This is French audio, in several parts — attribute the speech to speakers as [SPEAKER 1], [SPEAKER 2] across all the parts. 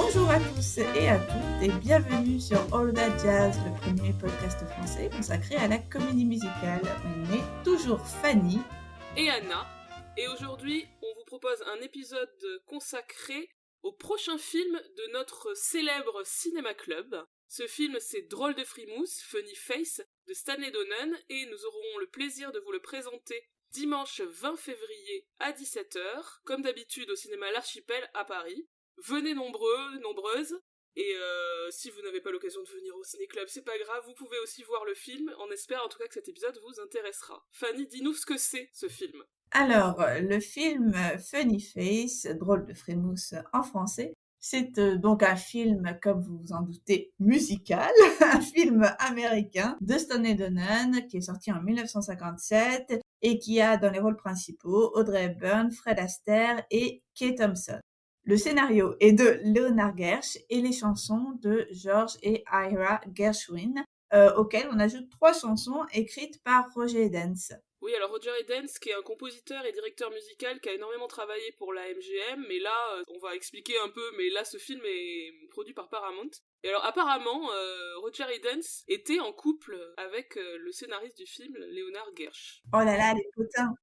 [SPEAKER 1] Bonjour à tous et à toutes et bienvenue sur All That Jazz, le premier podcast français consacré à la comédie musicale. On est toujours Fanny
[SPEAKER 2] et Anna, et aujourd'hui on vous propose un épisode consacré au prochain film de notre célèbre cinéma club. Ce film c'est Drôle de frimousse, Funny Face de Stanley Donen, et nous aurons le plaisir de vous le présenter dimanche 20 février à 17h, comme d'habitude au cinéma L'Archipel à Paris. Venez nombreux, nombreuses, et si vous n'avez pas l'occasion de venir au ciné-club, c'est pas grave, vous pouvez aussi voir le film. On espère en tout cas que cet épisode vous intéressera. Fanny, dis-nous ce que c'est, ce film.
[SPEAKER 1] Alors, le film Funny Face, Drôle de frimousse en français, c'est donc un film, comme vous vous en doutez, musical, un film américain de Stanley Donen qui est sorti en 1957 et qui a dans les rôles principaux Audrey Hepburn, Fred Astaire et Kay Thompson. Le scénario est de Leonard Gersh et les chansons de George et Ira Gershwin, auxquelles on ajoute 3 chansons écrites par Roger Edens.
[SPEAKER 2] Oui, alors Roger Edens, qui est un compositeur et directeur musical qui a énormément travaillé pour la MGM, mais là, on va expliquer un peu, mais là, ce film est produit par Paramount. Et alors, apparemment, Roger Edens était en couple avec le scénariste du film, Leonard Gersh.
[SPEAKER 1] Oh là là, les potins.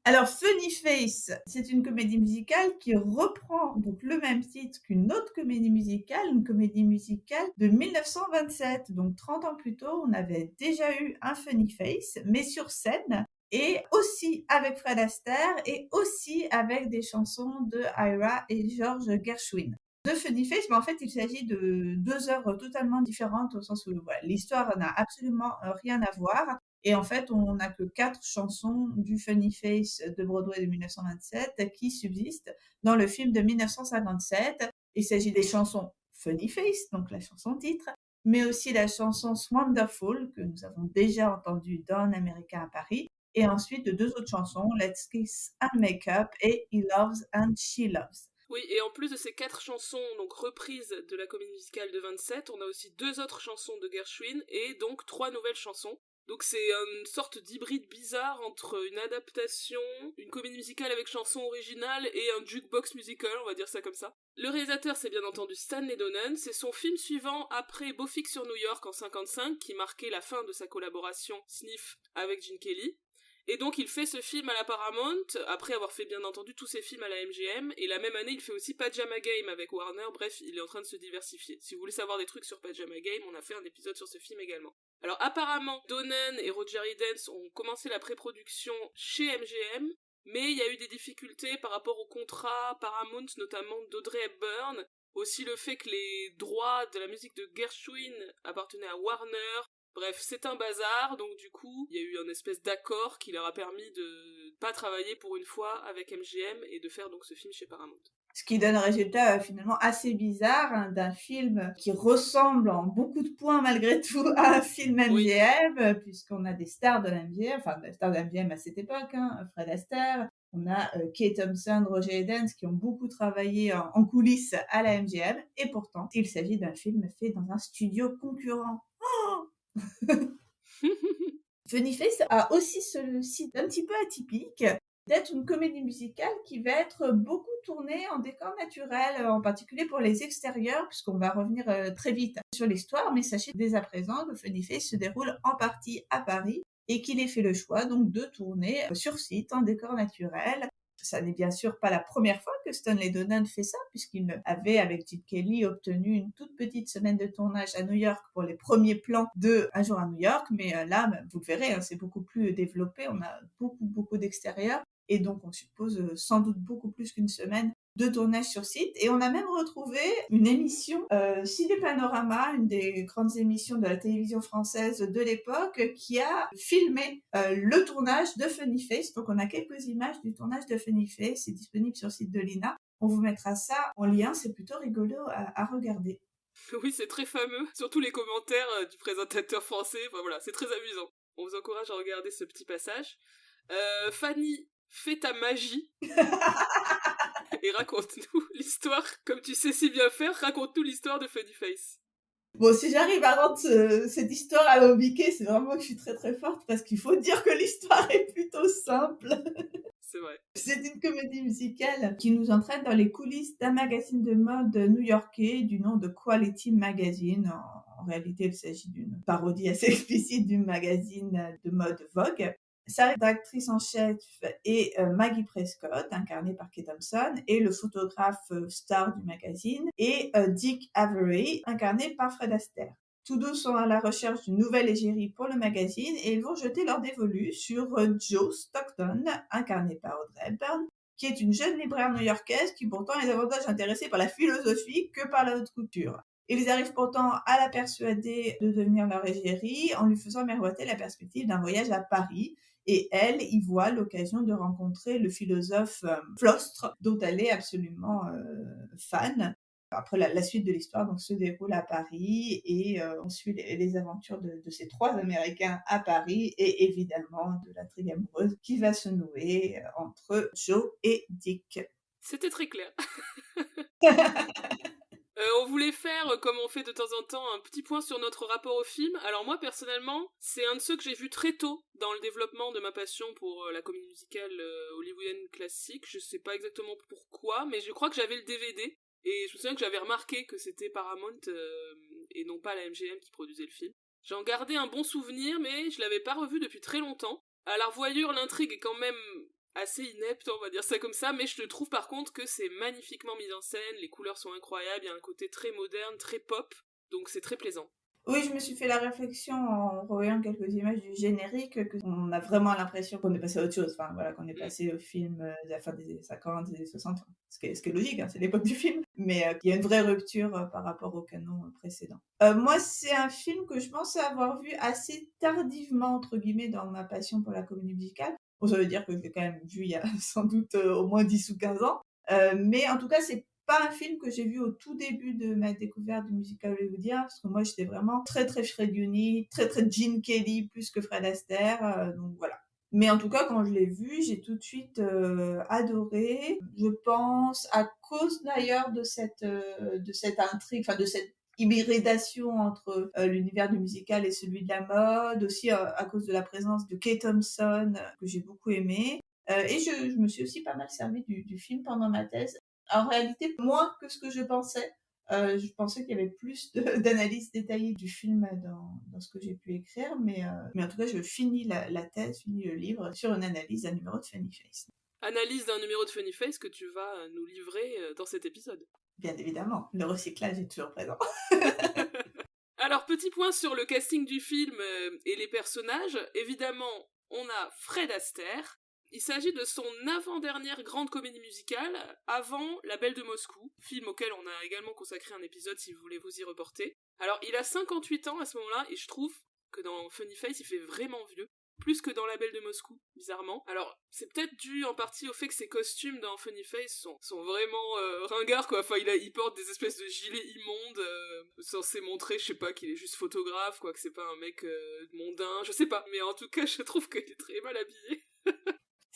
[SPEAKER 1] Alors, Funny Face, c'est une comédie musicale qui reprend donc le même titre qu'une autre comédie musicale, une comédie musicale de 1927. Donc, 30 ans plus tôt, on avait déjà eu un Funny Face, mais sur scène, et aussi avec Fred Astaire, et aussi avec des chansons de Ira et George Gershwin. De Funny Face, mais en fait, il s'agit de 2 œuvres totalement différentes, au sens où voilà, l'histoire n'a absolument rien à voir. Et en fait, on n'a que 4 chansons du Funny Face de Broadway de 1927 qui subsistent dans le film de 1957. Il s'agit des chansons Funny Face, donc la chanson titre, mais aussi la chanson Wonderful, que nous avons déjà entendue dans Un Américain à Paris, et ensuite de 2 autres chansons, Let's Kiss and Make Up et He Loves and She Loves.
[SPEAKER 2] Oui, et en plus de ces 4 chansons donc reprises de la comédie musicale de 27, on a aussi 2 autres chansons de Gershwin et donc 3 nouvelles chansons. Donc c'est une sorte d'hybride bizarre entre une adaptation, une comédie musicale avec chanson originale et un jukebox musical, on va dire ça comme ça. Le réalisateur c'est bien entendu Stanley Donen, c'est son film suivant après Beau Fixe sur New York en 55 qui marquait la fin de sa collaboration Sniff avec Gene Kelly. Et donc il fait ce film à la Paramount, après avoir fait bien entendu tous ses films à la MGM, et la même année il fait aussi Pajama Game avec Warner, bref, il est en train de se diversifier. Si vous voulez savoir des trucs sur Pajama Game, on a fait un épisode sur ce film également. Alors apparemment, Donen et Roger Edens ont commencé la pré-production chez MGM, mais il y a eu des difficultés par rapport au contrat Paramount, notamment d'Audrey Hepburn, aussi le fait que les droits de la musique de Gershwin appartenaient à Warner. Bref, c'est un bazar, donc du coup, il y a eu un espèce d'accord qui leur a permis de pas travailler pour une fois avec MGM et de faire donc ce film chez Paramount.
[SPEAKER 1] Ce qui donne un résultat finalement assez bizarre d'un film qui ressemble en beaucoup de points malgré tout à un film MGM, puisqu'on a des stars de l'MGM, enfin des stars de l'MGM à cette époque, Fred Astaire, on a Kay Thompson, Roger Edens qui ont beaucoup travaillé en coulisses à la MGM, et pourtant il s'agit d'un film fait dans un studio concurrent. Oh Funny Face a aussi ce site un petit peu atypique d'être une comédie musicale qui va être beaucoup tournée en décor naturel, en particulier pour les extérieurs, puisqu'on va revenir très vite sur l'histoire, mais sachez dès à présent que Funny Face se déroule en partie à Paris et qu'il ait fait le choix donc de tourner sur site en décor naturel. Ça n'est bien sûr pas la première fois que Stanley Donen fait ça, puisqu'il avait, avec Gene Kelly, obtenu une toute petite semaine de tournage à New York pour les premiers plans de Un jour à New York, mais là, vous le verrez, c'est beaucoup plus développé, on a beaucoup d'extérieur, et donc on suppose sans doute beaucoup plus qu'une semaine de tournage sur site, et on a même retrouvé une émission Ciné Panorama, une des grandes émissions de la télévision française de l'époque, qui a filmé le tournage de Funny Face. Donc on a quelques images du tournage de Funny Face, c'est disponible sur le site de l'INA. On vous mettra ça en lien, c'est plutôt rigolo à regarder.
[SPEAKER 2] Oui, c'est très fameux, surtout les commentaires du présentateur français, enfin voilà, c'est très amusant. On vous encourage à regarder ce petit passage. Fanny, fais ta magie et raconte-nous l'histoire, comme tu sais si bien faire, raconte-nous l'histoire de Funny Face.
[SPEAKER 1] Bon, si j'arrive à rendre cette histoire alambiquée, c'est vraiment que je suis très très forte, parce qu'il faut dire que l'histoire est plutôt simple.
[SPEAKER 2] c'est vrai.
[SPEAKER 1] C'est une comédie musicale qui nous entraîne dans les coulisses d'un magazine de mode new-yorkais du nom de Quality Magazine. En réalité, il s'agit d'une parodie assez explicite du magazine de mode Vogue. Sa rédactrice en chef est Maggie Prescott, incarnée par Kate Thompson, et le photographe star du magazine est Dick Avery, incarné par Fred Astaire. Tous deux sont à la recherche d'une nouvelle égérie pour le magazine et ils vont jeter leur dévolu sur Jo Stockton, incarnée par Audrey Hepburn, qui est une jeune libraire new-yorkaise qui pourtant est davantage intéressée par la philosophie que par la haute couture. Ils arrivent pourtant à la persuader de devenir leur égérie en lui faisant miroiter la perspective d'un voyage à Paris. Et elle y voit l'occasion de rencontrer le philosophe Flostre, dont elle est absolument fan. Après, la suite de l'histoire donc, se déroule à Paris et on suit les aventures de ces trois Américains à Paris et évidemment de l'intrigue amoureuse qui va se nouer entre Joe et Dick.
[SPEAKER 2] C'était très clair. On voulait faire, comme on fait de temps en temps, un petit point sur notre rapport au film. Alors moi, personnellement, c'est un de ceux que j'ai vu très tôt dans le développement de ma passion pour la comédie musicale hollywoodienne classique. Je sais pas exactement pourquoi, mais je crois que j'avais le DVD. Et je me souviens que j'avais remarqué que c'était Paramount et non pas la MGM qui produisait le film. J'en gardais un bon souvenir, mais je l'avais pas revu depuis très longtemps. À la revoyure, l'intrigue est quand même assez inepte, on va dire ça comme ça, mais je trouve par contre que c'est magnifiquement mis en scène, les couleurs sont incroyables, il y a un côté très moderne, très pop, donc c'est très plaisant.
[SPEAKER 1] Oui, je me suis fait la réflexion en revoyant quelques images du générique qu'on a vraiment l'impression qu'on est passé à autre chose, enfin voilà, qu'on est passé au film de la fin des années 50, des années 60, ce qui est logique, hein, c'est l'époque du film, mais il y a une vraie rupture par rapport au canon précédent. Moi, c'est un film que je pense avoir vu assez tardivement, entre guillemets, dans ma passion pour la comédie musicale. Bon, ça veut dire que je l'ai quand même vu il y a sans doute au moins 10 ou 15 ans, mais en tout cas, c'est pas un film que j'ai vu au tout début de ma découverte du musical hollywoodien, parce que moi j'étais vraiment très très Fred Uni, très très Gene Kelly plus que Fred Astaire, donc voilà. Mais en tout cas, quand je l'ai vu, j'ai tout de suite adoré. Je pense à cause d'ailleurs de cette intrigue, enfin de cette hybridation entre l'univers du musical et celui de la mode, aussi à cause de la présence de Kate Thompson que j'ai beaucoup aimé. Et je me suis aussi pas mal servi du film pendant ma thèse. En réalité, moins que ce que je pensais. Je pensais qu'il y avait plus d'analyse détaillée du film dans ce que j'ai pu écrire, mais en tout cas, je finis la thèse, finis le livre sur une analyse d'un numéro de Funny Face.
[SPEAKER 2] Analyse d'un numéro de Funny Face que tu vas nous livrer dans cet épisode.
[SPEAKER 1] Bien évidemment, le recyclage est toujours présent.
[SPEAKER 2] Alors, petit point sur le casting du film et les personnages. Évidemment, on a Fred Astaire. Il s'agit de son avant-dernière grande comédie musicale, avant La Belle de Moscou, film auquel on a également consacré un épisode si vous voulez vous y reporter. Alors, il a 58 ans à ce moment-là, et je trouve que dans Funny Face, il fait vraiment vieux. Plus que dans La Belle de Moscou, bizarrement. Alors, c'est peut-être dû en partie au fait que ses costumes dans Funny Face sont vraiment ringards, quoi. Enfin, il porte des espèces de gilets immondes, censés montrer, je sais pas, qu'il est juste photographe, quoi, que c'est pas un mec mondain, je sais pas. Mais en tout cas, je trouve qu'il est très mal habillé.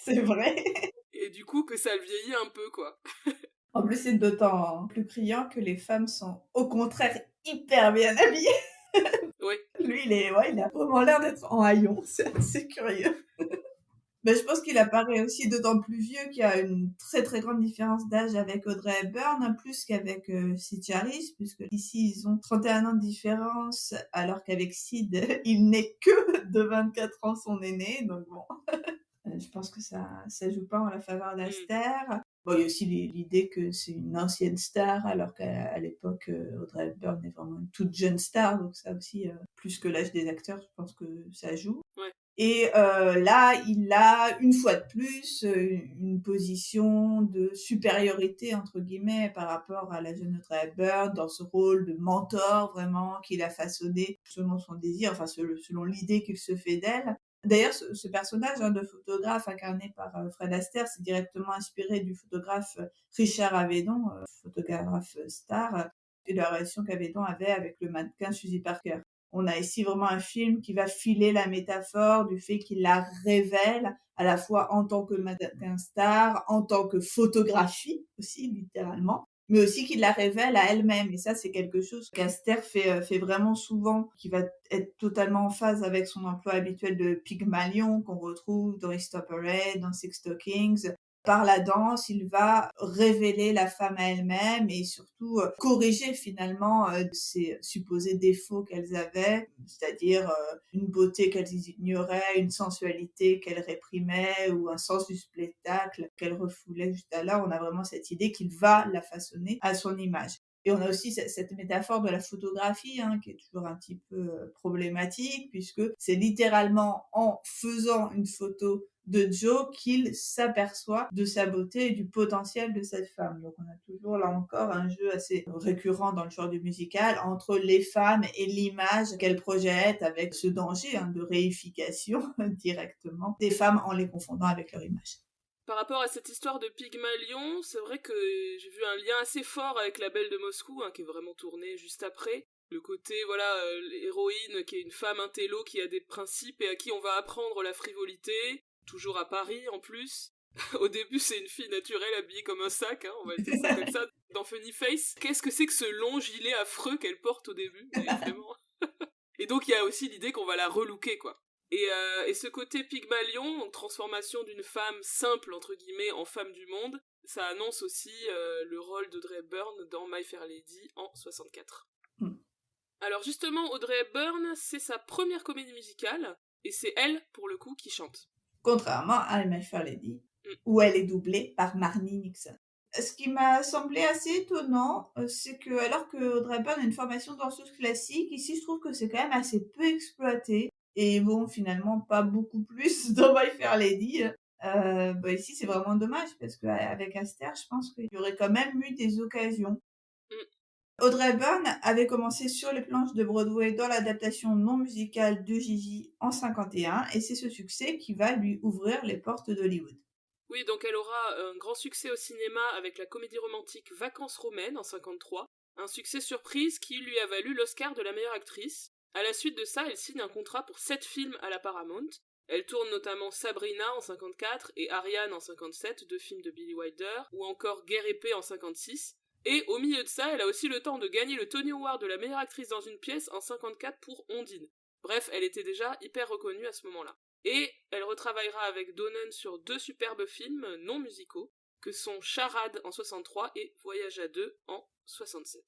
[SPEAKER 1] C'est vrai.
[SPEAKER 2] Et du coup, que ça le vieillit un peu, quoi.
[SPEAKER 1] En plus, c'est d'autant plus criant que les femmes sont au contraire hyper bien habillées.
[SPEAKER 2] Oui.
[SPEAKER 1] Lui, il a vraiment l'air d'être en haillons, c'est assez curieux. Mais je pense qu'il apparaît aussi d'autant plus vieux qu'il y a une très très grande différence d'âge avec Audrey Hepburn, plus qu'avec Sid Charisse, puisque ici ils ont 31 ans de différence, alors qu'avec Sid, il n'est que de 24 ans son aîné, donc bon. Je pense que ça joue pas en la faveur d'Astaire. Bon, il y a aussi l'idée que c'est une ancienne star, alors qu'à l'époque, Audrey Hepburn est vraiment une toute jeune star, donc ça aussi, plus que l'âge des acteurs, je pense que ça joue.
[SPEAKER 2] Ouais.
[SPEAKER 1] Et là, il a, une fois de plus, une position de supériorité, entre guillemets, par rapport à la jeune Audrey Hepburn, dans ce rôle de mentor, vraiment, qu'il a façonné selon son désir, enfin, selon l'idée qu'il se fait d'elle. D'ailleurs, ce personnage de photographe incarné par Fred Astaire, c'est directement inspiré du photographe Richard Avedon, photographe star, et de la relation qu'Avedon avait avec le mannequin Suzy Parker. On a ici vraiment un film qui va filer la métaphore du fait qu'il la révèle à la fois en tant que mannequin star, en tant que photographie aussi, littéralement. mais aussi qui la révèle à elle-même. Et ça, c'est quelque chose qu'Aster fait vraiment souvent, qui va être totalement en phase avec son emploi habituel de Pygmalion qu'on retrouve dans His Top Parade, dans Six Stockings. Par la danse, il va révéler la femme à elle-même et surtout corriger finalement ces supposés défauts qu'elles avaient, c'est-à-dire une beauté qu'elles ignoraient, une sensualité qu'elles réprimaient ou un sens du spectacle qu'elles refoulaient juste là. On a vraiment cette idée qu'il va la façonner à son image. Et on a aussi cette métaphore de la photographie qui est toujours un petit peu problématique puisque c'est littéralement en faisant une photo de Joe qu'il s'aperçoit de sa beauté et du potentiel de cette femme. Donc on a toujours là encore un jeu assez récurrent dans le genre du musical entre les femmes et l'image qu'elles projettent avec ce danger de réification directement des femmes en les confondant avec leur image.
[SPEAKER 2] Par rapport à cette histoire de Pygmalion, c'est vrai que j'ai vu un lien assez fort avec La Belle de Moscou, qui est vraiment tournée juste après. Le côté, l'héroïne qui est une femme intello qui a des principes et à qui on va apprendre la frivolité, toujours à Paris en plus. Au début, c'est une fille naturelle habillée comme un sac, on va dire ça comme ça, dans Funny Face. Qu'est-ce que c'est que ce long gilet affreux qu'elle porte au début, vraiment. Et donc, il y a aussi l'idée qu'on va la relooker, quoi. Et ce côté Pygmalion, transformation d'une femme simple, entre guillemets, en femme du monde, ça annonce aussi le rôle d'Audrey Hepburn dans My Fair Lady en 64. Alors justement, Audrey Hepburn, c'est sa première comédie musicale, et c'est elle, pour le coup, qui chante.
[SPEAKER 1] Contrairement à My Fair Lady, où elle est doublée par Marni Nixon. Ce qui m'a semblé assez étonnant, c'est que alors que Audrey Hepburn a une formation de danseuse classique, ici je trouve que c'est quand même assez peu exploité. Et bon, finalement, pas beaucoup plus dans My Fair Lady. Ici, c'est vraiment dommage parce qu'avec Aster, je pense qu'il y aurait quand même eu des occasions. Audrey Hepburn avait commencé sur les planches de Broadway dans l'adaptation non musicale de Gigi en 51 et c'est ce succès qui va lui ouvrir les portes d'Hollywood.
[SPEAKER 2] Oui, donc elle aura un grand succès au cinéma avec la comédie romantique Vacances romaines en 53, un succès surprise qui lui a valu l'Oscar de la meilleure actrice. À la suite de ça, elle signe un contrat pour 7 films à la Paramount. Elle tourne notamment Sabrina en 54 et Ariane en 57, 2 films de Billy Wilder, ou encore Guerre épée en 56. Et au milieu de ça, elle a aussi le temps de gagner le Tony Award de la meilleure actrice dans une pièce en 54 pour Ondine. Bref, elle était déjà hyper reconnue à ce moment-là. Et elle retravaillera avec Donen sur 2 superbes films non musicaux, que sont Charade en 63 et Voyage à 2 en 67.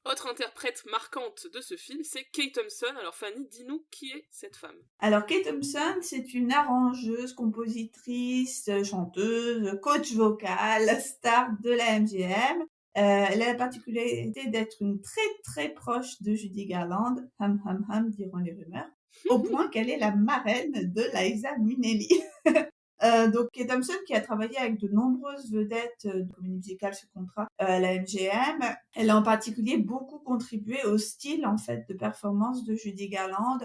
[SPEAKER 2] Autre interprète marquante de ce film, c'est Kate Thompson. Alors Fanny, dis-nous qui est cette femme.
[SPEAKER 1] Alors Kate Thompson, c'est une arrangeuse, compositrice, chanteuse, coach vocal, star de la MGM. Elle a la particularité d'être une très très proche de Judy Garland, diront les rumeurs, au point qu'elle est la marraine de Liza Minnelli. Donc Kate Thompson qui a travaillé avec de nombreuses vedettes de comédie musicale sous contrat à la MGM, elle a en particulier beaucoup contribué au style en fait de performance de Judy Garland,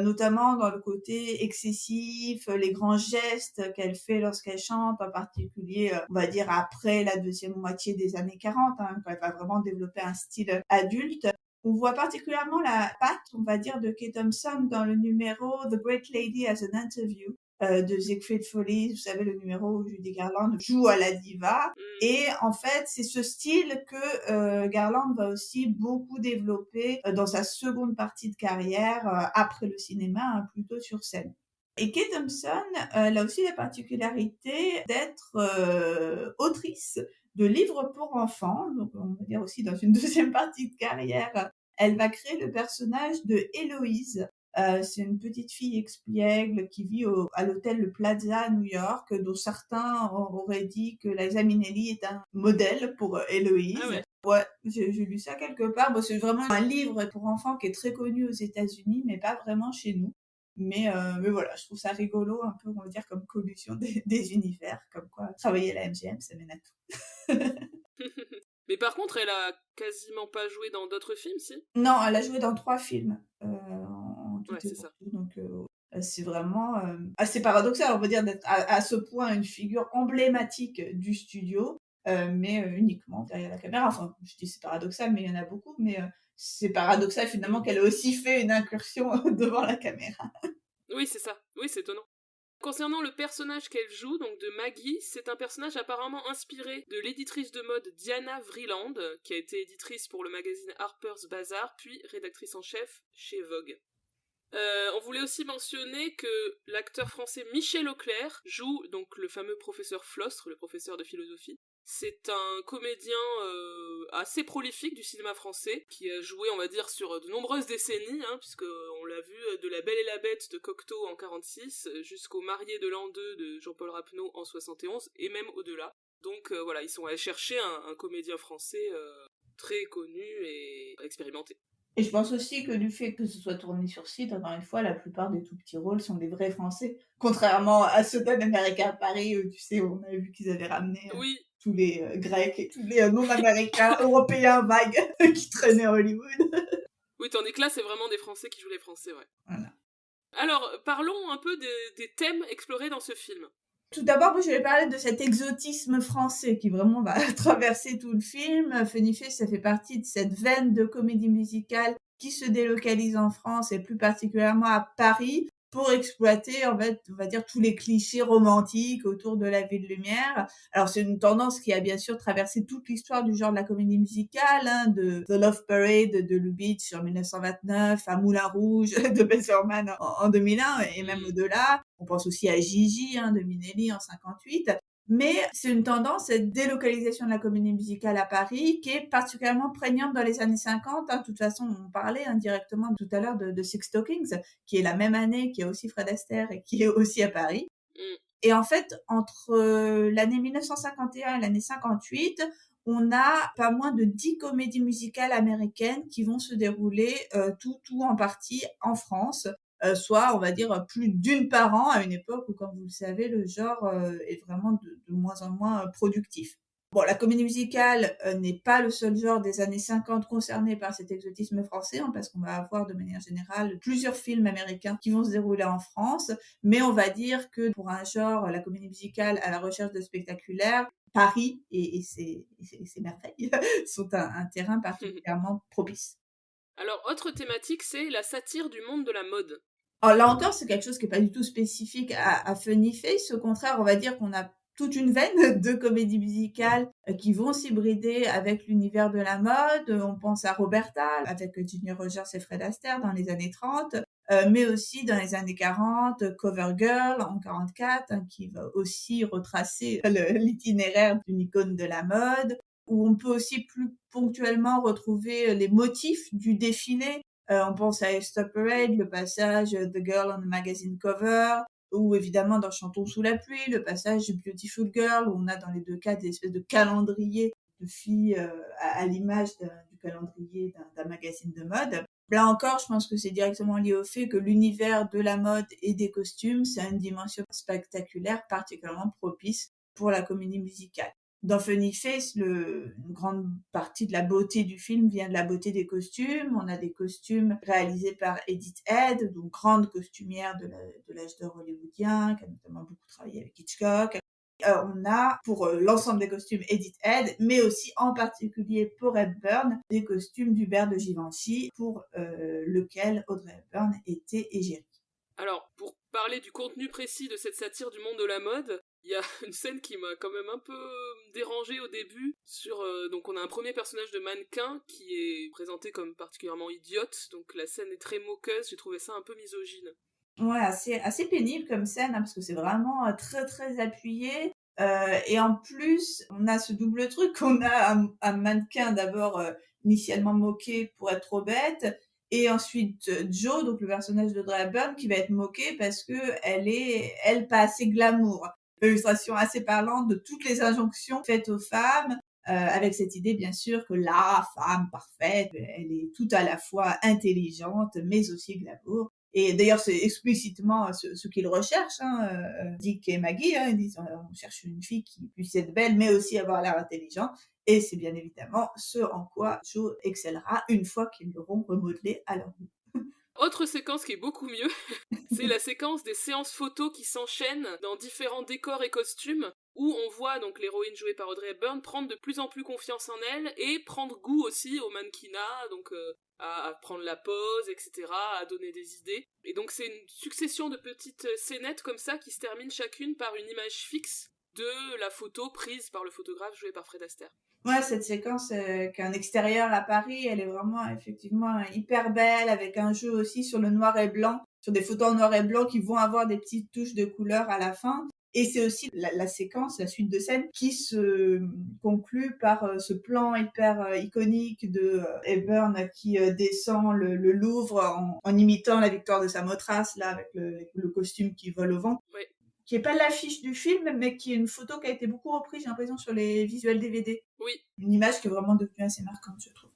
[SPEAKER 1] notamment dans le côté excessif, les grands gestes qu'elle fait lorsqu'elle chante, en particulier, on va dire après la deuxième moitié des années 40, quand elle va vraiment développer un style adulte. On voit particulièrement la patte, on va dire, de Kate Thompson dans le numéro The Great Lady as an Interview de Siegfried Follies, vous savez, le numéro où Judy Garland joue à la diva. Et en fait, c'est ce style que Garland va aussi beaucoup développer dans sa seconde partie de carrière, après le cinéma, plutôt sur scène. Et Kate Thompson, elle a aussi la particularité d'être autrice de livres pour enfants, donc on va dire aussi dans une deuxième partie de carrière, elle va créer le personnage de Héloïse. C'est une petite fille espiègle qui vit à l'hôtel Le Plaza à New York, dont certains auraient dit que Liza Minnelli est un modèle pour Héloïse.
[SPEAKER 2] Ah ouais.
[SPEAKER 1] Ouais, j'ai lu ça quelque part. Bon, c'est vraiment un livre pour enfants qui est très connu aux États-Unis, mais pas vraiment chez nous. Mais voilà, je trouve ça rigolo, un peu, on va dire, comme collusion des univers, comme quoi travailler à la MGM, ça mène à tout.
[SPEAKER 2] Mais par contre, elle a quasiment pas joué dans d'autres films, si?
[SPEAKER 1] Non, elle a joué dans 3 films, en tout
[SPEAKER 2] Ouais,
[SPEAKER 1] et
[SPEAKER 2] c'est
[SPEAKER 1] pour
[SPEAKER 2] ça.
[SPEAKER 1] tout, donc c'est vraiment assez paradoxal, on va dire, d'être à ce point une figure emblématique du studio, mais uniquement derrière la caméra. Enfin, je dis c'est paradoxal, mais il y en a beaucoup, mais c'est paradoxal finalement qu'elle ait aussi fait une incursion devant la caméra.
[SPEAKER 2] Oui, c'est ça. Oui, c'est étonnant. Concernant le personnage qu'elle joue, donc de Maggie, c'est un personnage apparemment inspiré de l'éditrice de mode Diana Vreeland, qui a été éditrice pour le magazine Harper's Bazaar, puis rédactrice en chef chez Vogue. On voulait aussi mentionner que l'acteur français Michel Auclair joue donc le fameux professeur Flostre, le professeur de philosophie. C'est un comédien assez prolifique du cinéma français, qui a joué, on va dire, sur de nombreuses décennies, puisqu'on l'a vu de La Belle et la Bête de Cocteau en 46, jusqu'au Marié de l'an 2 de Jean-Paul Rappeneau en 71, et même au-delà. Donc voilà, ils sont allés chercher un comédien français très connu et expérimenté.
[SPEAKER 1] Et je pense aussi que du fait que ce soit tourné sur site, encore une fois, la plupart des tout petits rôles sont des vrais Français. Contrairement à ceux d'Américain à Paris, tu sais, on avait vu qu'ils avaient ramené
[SPEAKER 2] Oui.
[SPEAKER 1] tous les Grecs et tous les non-américains, européens vagues qui traînaient à Hollywood.
[SPEAKER 2] Oui, tandis que là, c'est vraiment des Français qui jouent les Français, ouais.
[SPEAKER 1] Voilà.
[SPEAKER 2] Alors, parlons un peu des thèmes explorés dans ce film.
[SPEAKER 1] Tout d'abord, moi, je vais parler de cet exotisme français qui vraiment va traverser tout le film. Funny Face, ça fait partie de cette veine de comédie musicale qui se délocalise en France et plus particulièrement à Paris pour exploiter, en fait, on va dire, tous les clichés romantiques autour de la ville lumière. Alors, c'est une tendance qui a bien sûr traversé toute l'histoire du genre de la comédie musicale, de The Love Parade de Lubitsch en 1929 à Moulin Rouge de Baz Luhrmann en 2001 et même au-delà. On pense aussi à Gigi de Minelli en 58. Mais c'est une tendance, cette délocalisation de la comédie musicale à Paris, qui est particulièrement prégnante dans les années 50. De toute façon, on parlait directement tout à l'heure de Six Stockings, qui est la même année, qui est aussi Fred Astaire et qui est aussi à Paris. Et en fait, entre l'année 1951 et l'année 58, on a pas moins de 10 comédies musicales américaines qui vont se dérouler tout en partie en France. Soit, on va dire, plus d'une par an à une époque où, comme vous le savez, le genre est vraiment de moins en moins productif. Bon, la comédie musicale n'est pas le seul genre des années 50 concerné par cet exotisme français, parce qu'on va avoir de manière générale plusieurs films américains qui vont se dérouler en France, mais on va dire que pour un genre, la comédie musicale à la recherche de spectaculaire, Paris et ses merveilles sont un terrain particulièrement propice.
[SPEAKER 2] Alors, autre thématique, c'est la satire du monde de la mode.
[SPEAKER 1] Alors là encore, c'est quelque chose qui n'est pas du tout spécifique à Funny Face. Au contraire, on va dire qu'on a toute une veine de comédies musicales qui vont s'hybrider avec l'univers de la mode. On pense à Roberta avec Ginger Rogers et Fred Astaire dans les années 30, mais aussi dans les années 40, Cover Girl en 44, qui va aussi retracer l'itinéraire d'une icône de la mode, où on peut aussi plus ponctuellement retrouver les motifs du défilé. On pense à Stop Parade, le passage The Girl on the Magazine Cover, ou évidemment dans Chantons sous la pluie, le passage Beautiful Girl, où on a dans les deux cas des espèces de calendriers de filles à l'image du calendrier d'un magazine de mode. Là encore, je pense que c'est directement lié au fait que l'univers de la mode et des costumes, c'est une dimension spectaculaire particulièrement propice pour la comédie musicale. Dans Funny Face, une grande partie de la beauté du film vient de la beauté des costumes. On a des costumes réalisés par Edith Head, donc grande costumière de l'âge d'or hollywoodien, qui a notamment beaucoup travaillé avec Hitchcock. On a pour l'ensemble des costumes Edith Head, mais aussi en particulier pour Hepburn, des costumes d'Hubert de Givenchy, pour lequel Audrey Hepburn était égérie.
[SPEAKER 2] Alors, pour parler du contenu précis de cette satire du monde de la mode, il y a une scène qui m'a quand même un peu dérangée au début. Donc on a un premier personnage de mannequin qui est présenté comme particulièrement idiote, donc la scène est très moqueuse, j'ai trouvé ça un peu misogyne.
[SPEAKER 1] Ouais, assez pénible comme scène, parce que c'est vraiment très très appuyé. Et en plus, on a ce double truc, on a un mannequin d'abord initialement moqué pour être trop bête, et ensuite Jo, donc le personnage de Audrey Hepburn, qui va être moqué parce que elle pas assez glamour. Illustration assez parlante de toutes les injonctions faites aux femmes, avec cette idée bien sûr que la femme parfaite, elle est tout à la fois intelligente mais aussi glamour. Et d'ailleurs, c'est explicitement ce qu'ils recherchent, Dick et Maggie. Ils disent on cherche une fille qui puisse être belle, mais aussi avoir l'air intelligent. Et c'est bien évidemment ce en quoi Jo excellera une fois qu'ils l'auront remodelé à leur goût.
[SPEAKER 2] Autre séquence qui est beaucoup mieux, c'est la séquence des séances photos qui s'enchaînent dans différents décors et costumes. où on voit donc l'héroïne jouée par Audrey Hepburn prendre de plus en plus confiance en elle et prendre goût aussi au mannequinat, donc à prendre la pose, etc., à donner des idées. Et donc c'est une succession de petites scénettes comme ça qui se terminent chacune par une image fixe de la photo prise par le photographe joué par Fred Astaire.
[SPEAKER 1] Ouais, cette séquence qu'un extérieur à Paris, elle est vraiment effectivement hyper belle, avec un jeu aussi sur le noir et blanc, sur des photos en noir et blanc qui vont avoir des petites touches de couleur à la fin. Et c'est aussi la séquence, la suite de scènes qui se conclut par ce plan hyper iconique de Hepburn qui descend le Louvre en imitant la victoire de Samothrace, là, avec le costume qui vole au vent.
[SPEAKER 2] Ouais.
[SPEAKER 1] Qui est pas l'affiche du film, mais qui est une photo qui a été beaucoup reprise, j'ai l'impression, sur les visuels DVD.
[SPEAKER 2] Oui.
[SPEAKER 1] Une image qui est vraiment devenue assez marquante, je trouve.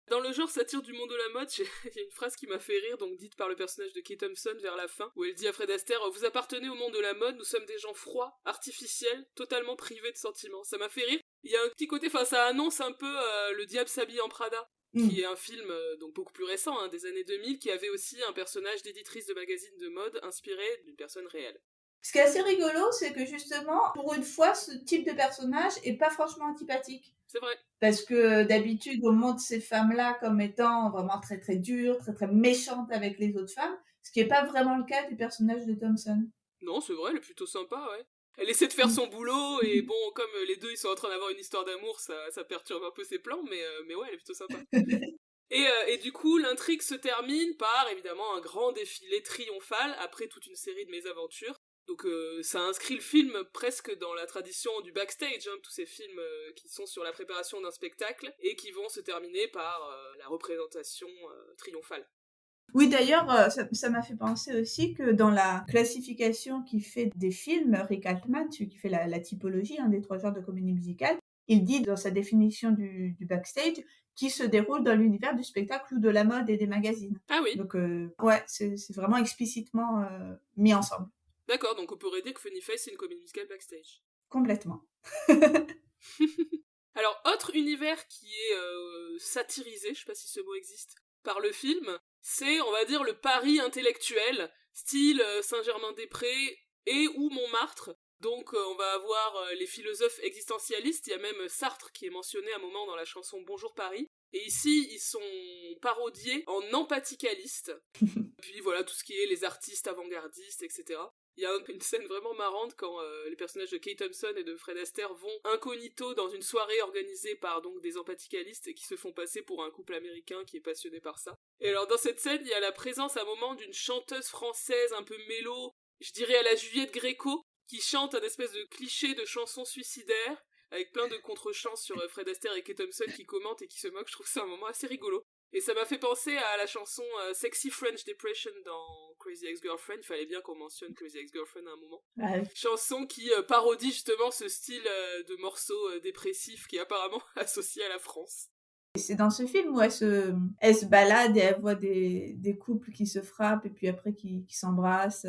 [SPEAKER 2] Dans le genre satire du monde de la mode, il y a une phrase qui m'a fait rire, donc dite par le personnage de Kate Thompson vers la fin, où elle dit à Fred Astaire « Vous appartenez au monde de la mode, nous sommes des gens froids, artificiels, totalement privés de sentiments. » Ça m'a fait rire. Il y a un petit côté, enfin ça annonce un peu Le diable s'habille en Prada, qui est un film donc beaucoup plus récent, des années 2000, qui avait aussi un personnage d'éditrice de magazine de mode inspiré d'une personne réelle.
[SPEAKER 1] Ce qui est assez rigolo, c'est que justement, pour une fois, ce type de personnage est pas franchement antipathique.
[SPEAKER 2] C'est vrai.
[SPEAKER 1] Parce que d'habitude, on montre ces femmes-là comme étant vraiment très très dures, très très méchantes avec les autres femmes, ce qui est pas vraiment le cas du personnage de Thompson.
[SPEAKER 2] Non, c'est vrai, elle est plutôt sympa, ouais. Elle essaie de faire son boulot, et bon, comme les deux ils sont en train d'avoir une histoire d'amour, ça perturbe un peu ses plans, mais ouais, elle est plutôt sympa. Et du coup, l'intrigue se termine par, évidemment, un grand défilé triomphal, après toute une série de mésaventures. Donc ça inscrit le film presque dans la tradition du backstage, tous ces films qui sont sur la préparation d'un spectacle, et qui vont se terminer par la représentation triomphale.
[SPEAKER 1] Oui, d'ailleurs, ça m'a fait penser aussi que dans la classification qu'il fait des films, Rick Altman, celui qui fait la typologie des 3 genres de comédie musicale, il dit dans sa définition du backstage qui se déroule dans l'univers du spectacle ou de la mode et des magazines.
[SPEAKER 2] Ah oui.
[SPEAKER 1] Donc ouais, c'est vraiment explicitement mis ensemble.
[SPEAKER 2] D'accord, donc on pourrait dire que Funny Face c'est une comédie musicale backstage.
[SPEAKER 1] Complètement.
[SPEAKER 2] Alors, autre univers qui est satirisé, je sais pas si ce mot existe, par le film, c'est, on va dire, le Paris intellectuel, style Saint-Germain-des-Prés et ou Montmartre. Donc on va avoir les philosophes existentialistes, il y a même Sartre qui est mentionné à un moment dans la chanson Bonjour Paris. Et ici, ils sont parodiés en empathicalistes. Puis voilà, tout ce qui est les artistes avant-gardistes, etc. Il y a une scène vraiment marrante quand les personnages de Kate Thompson et de Fred Astaire vont incognito dans une soirée organisée par donc des empathicalistes et qui se font passer pour un couple américain qui est passionné par ça. Et alors dans cette scène, il y a la présence à un moment d'une chanteuse française un peu mélo, je dirais à la Juliette Gréco, qui chante un espèce de cliché de chanson suicidaire avec plein de contre-chants sur Fred Astaire et Kate Thompson qui commentent et qui se moquent. Je trouve ça un moment assez rigolo. Et ça m'a fait penser à la chanson Sexy French Depression dans Crazy Ex-Girlfriend. Il fallait bien qu'on mentionne Crazy Ex-Girlfriend à un moment.
[SPEAKER 1] Ah oui.
[SPEAKER 2] Chanson qui parodie justement ce style de morceau dépressif qui est apparemment associé à la France.
[SPEAKER 1] C'est dans ce film où elle se balade et elle voit des couples qui se frappent et puis après qui s'embrassent.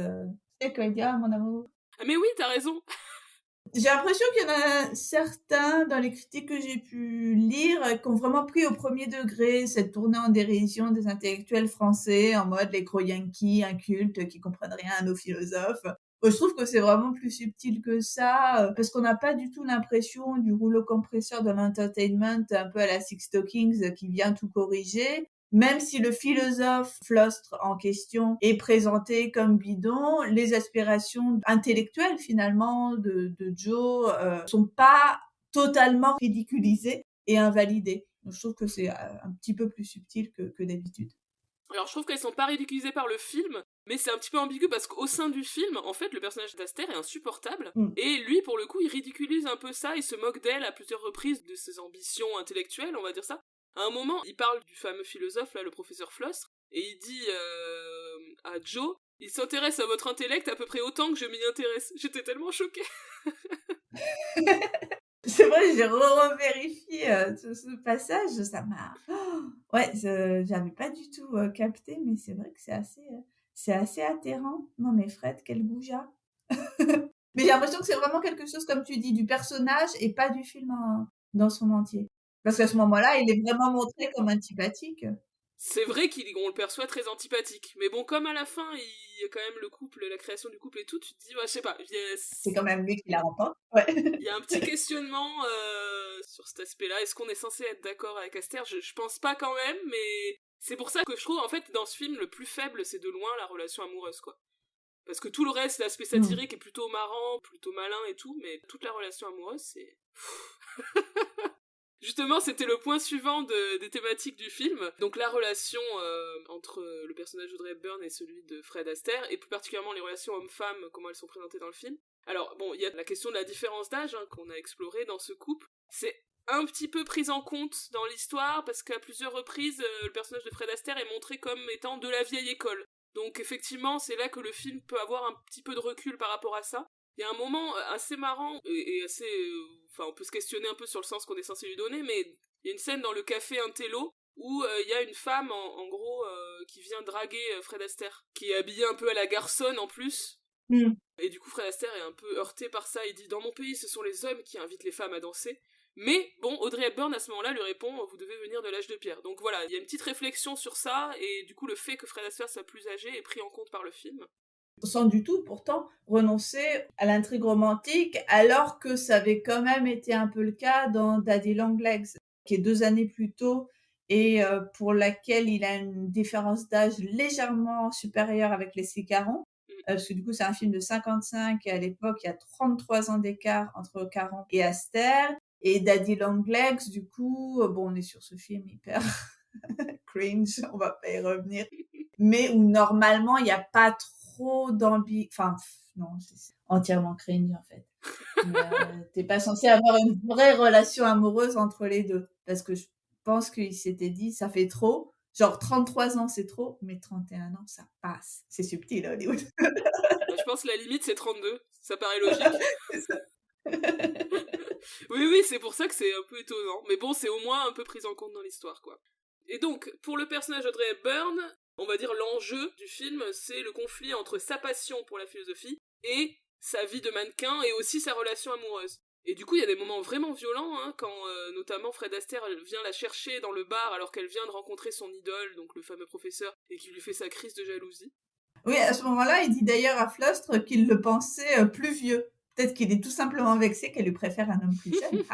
[SPEAKER 1] C'est quoi dire, mon amour?
[SPEAKER 2] Ah mais oui, t'as raison.
[SPEAKER 1] J'ai l'impression qu'il y en a certains dans les critiques que j'ai pu lire qui ont vraiment pris au premier degré cette tournée en dérision des intellectuels français en mode les gros yankees incultes qui comprennent rien à nos philosophes. Je trouve que c'est vraiment plus subtil que ça parce qu'on n'a pas du tout l'impression du rouleau compresseur de l'entertainment un peu à la Six Stockings qui vient tout corriger. Même si le philosophe Flostre en question est présenté comme bidon, les aspirations intellectuelles finalement de Joe sont pas totalement ridiculisées et invalidées. Donc, je trouve que c'est un petit peu plus subtil que d'habitude.
[SPEAKER 2] Alors je trouve qu'elles sont pas ridiculisées par le film, mais c'est un petit peu ambigu parce qu'au sein du film, en fait, le personnage d'Astaire est insupportable, et lui, pour le coup, il ridiculise un peu ça, il se moque d'elle à plusieurs reprises, de ses ambitions intellectuelles, on va dire ça. À un moment, il parle du fameux philosophe, là, le professeur Flostre, et il dit à Joe, il s'intéresse à votre intellect à peu près autant que je m'y intéresse. J'étais tellement choquée.
[SPEAKER 1] C'est vrai, j'ai revérifié ce passage, ça m'a... Ouais, j'avais pas du tout capté, mais c'est vrai que c'est assez atterrant. Non mais Fred, quel goujat. Mais j'ai l'impression que c'est vraiment quelque chose, comme tu dis, du personnage et pas du film dans son entier. Parce qu'à ce moment-là, il est vraiment montré comme antipathique.
[SPEAKER 2] C'est vrai qu'on le perçoit très antipathique, mais bon, comme à la fin, il y a quand même le couple, la création du couple et tout, tu te dis, ouais, je sais pas,
[SPEAKER 1] C'est quand même lui qui la remporte. Ouais.
[SPEAKER 2] il y a un petit questionnement sur cet aspect-là. Est-ce qu'on est censé être d'accord avec Aster? Je pense pas quand même, mais c'est pour ça que je trouve, en fait, dans ce film, le plus faible, c'est de loin la relation amoureuse, quoi. Parce que tout le reste, l'aspect satirique est plutôt marrant, plutôt malin et tout, mais toute la relation amoureuse, c'est... Justement, c'était le point suivant des thématiques du film. Donc la relation entre le personnage d'Audrey Hepburn et celui de Fred Astaire, et plus particulièrement les relations hommes-femmes, comment elles sont présentées dans le film. Alors bon, il y a la question de la différence d'âge qu'on a explorée dans ce couple. C'est un petit peu pris en compte dans l'histoire, parce qu'à plusieurs reprises, le personnage de Fred Astaire est montré comme étant de la vieille école. Donc effectivement, c'est là que le film peut avoir un petit peu de recul par rapport à ça. Il y a un moment assez marrant et assez... Enfin, on peut se questionner un peu sur le sens qu'on est censé lui donner, mais il y a une scène dans le café Intello où il y a une femme, en gros, qui vient draguer Fred Astaire, qui est habillée un peu à la garçonne en plus. Et du coup, Fred Astaire est un peu heurté par ça. Il dit « Dans mon pays, ce sont les hommes qui invitent les femmes à danser. » Mais bon, Audrey Hepburn, à ce moment-là, lui répond « Vous devez venir de l'âge de pierre. » Donc voilà, il y a une petite réflexion sur ça, et du coup, le fait que Fred Astaire soit plus âgé est pris en compte par le film.
[SPEAKER 1] Sans du tout, pourtant, renoncer à l'intrigue romantique, alors que ça avait quand même été un peu le cas dans Daddy Longlegs, qui est 2 années plus tôt, et pour laquelle il a une différence d'âge légèrement supérieure avec Leslie Caron. Parce que du coup, c'est un film de 55, et à l'époque, il y a 33 ans d'écart entre Caron et Astaire. Et Daddy Longlegs, du coup, bon, on est sur ce film hyper cringe, on va pas y revenir, mais où normalement, il n'y a pas trop enfin, non, c'est entièrement cringe, en fait. T'es pas censé avoir une vraie relation amoureuse entre les deux. Parce que je pense qu'il s'était dit, ça fait trop. Genre, 33 ans, c'est trop, mais 31 ans, ça passe. C'est subtil, Hollywood.
[SPEAKER 2] Je pense que la limite, c'est 32. Ça paraît logique.
[SPEAKER 1] C'est ça.
[SPEAKER 2] Oui, c'est pour ça que c'est un peu étonnant. Mais bon, c'est au moins un peu pris en compte dans l'histoire, quoi. Et donc, pour le personnage d'Audrey Hepburn, on va dire l'enjeu du film, c'est le conflit entre sa passion pour la philosophie et sa vie de mannequin et aussi sa relation amoureuse. Et du coup, il y a des moments vraiment violents, quand notamment Fred Astaire vient la chercher dans le bar alors qu'elle vient de rencontrer son idole, donc le fameux professeur, et qui lui fait sa crise de jalousie.
[SPEAKER 1] Oui, à ce moment-là, il dit d'ailleurs à Flostre qu'il le pensait plus vieux. Peut-être qu'il est tout simplement vexé qu'elle lui préfère un homme plus jeune.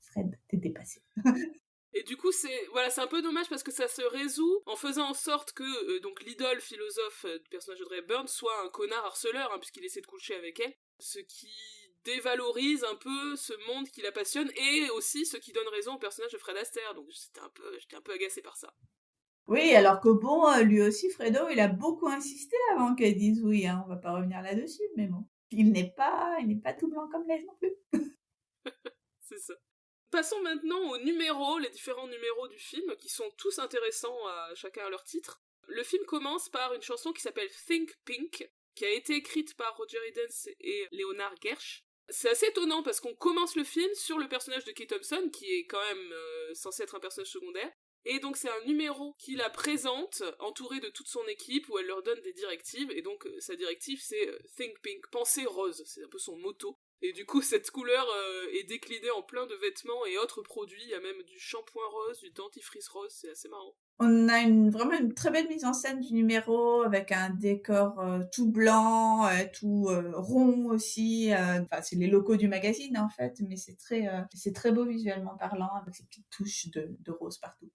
[SPEAKER 1] Fred, t'es dépassé.
[SPEAKER 2] Et du coup, c'est un peu dommage parce que ça se résout en faisant en sorte que donc l'idole philosophe du personnage d'Audrey Hepburn soit un connard harceleur, puisqu'il essaie de coucher avec elle, ce qui dévalorise un peu ce monde qui la passionne et aussi ce qui donne raison au personnage de Fred Astaire. Donc j'étais un peu agacée par ça.
[SPEAKER 1] Oui, alors que bon, lui aussi, Fredo, il a beaucoup insisté avant qu'elle dise oui. On va pas revenir là-dessus, mais bon, il n'est pas tout blanc comme neige non plus.
[SPEAKER 2] C'est ça. Passons maintenant aux numéros, les différents numéros du film, qui sont tous intéressants chacun à leur titre. Le film commence par une chanson qui s'appelle Think Pink, qui a été écrite par Roger Edens et Leonard Gersh. C'est assez étonnant parce qu'on commence le film sur le personnage de Kate Thompson, qui est quand même censé être un personnage secondaire. Et donc c'est un numéro qui la présente, entouré de toute son équipe, où elle leur donne des directives. Et donc sa directive c'est Think Pink, penser rose, c'est un peu son motto. Et du coup, cette couleur est déclinée en plein de vêtements et autres produits. Il y a même du shampoing rose, du dentifrice rose, c'est assez marrant.
[SPEAKER 1] On a vraiment une très belle mise en scène du numéro, avec un décor tout blanc, tout rond aussi. Enfin, c'est les locaux du magazine, en fait, mais c'est très beau visuellement parlant, avec ces petites touches de rose partout.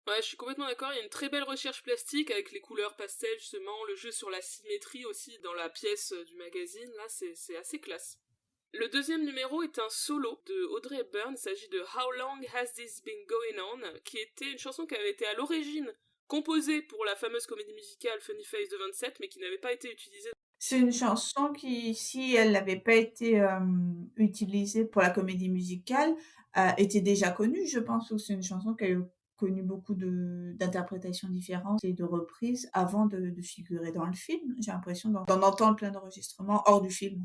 [SPEAKER 2] Ouais, je suis complètement d'accord, il y a une très belle recherche plastique avec les couleurs pastel, justement, le jeu sur la symétrie aussi dans la pièce du magazine, là, c'est assez classe. Le deuxième numéro est un solo de Audrey Hepburn, il s'agit de How Long Has This Been Going On, qui était une chanson qui avait été à l'origine composée pour la fameuse comédie musicale Funny Face de 27, mais qui n'avait pas été utilisée.
[SPEAKER 1] C'est une chanson qui, si elle n'avait pas été utilisée pour la comédie musicale, était déjà connue, je pense, que c'est une chanson qui a connu beaucoup d'interprétations différentes et de reprises avant de figurer dans le film. J'ai l'impression d'en entendre plein d'enregistrements hors du film.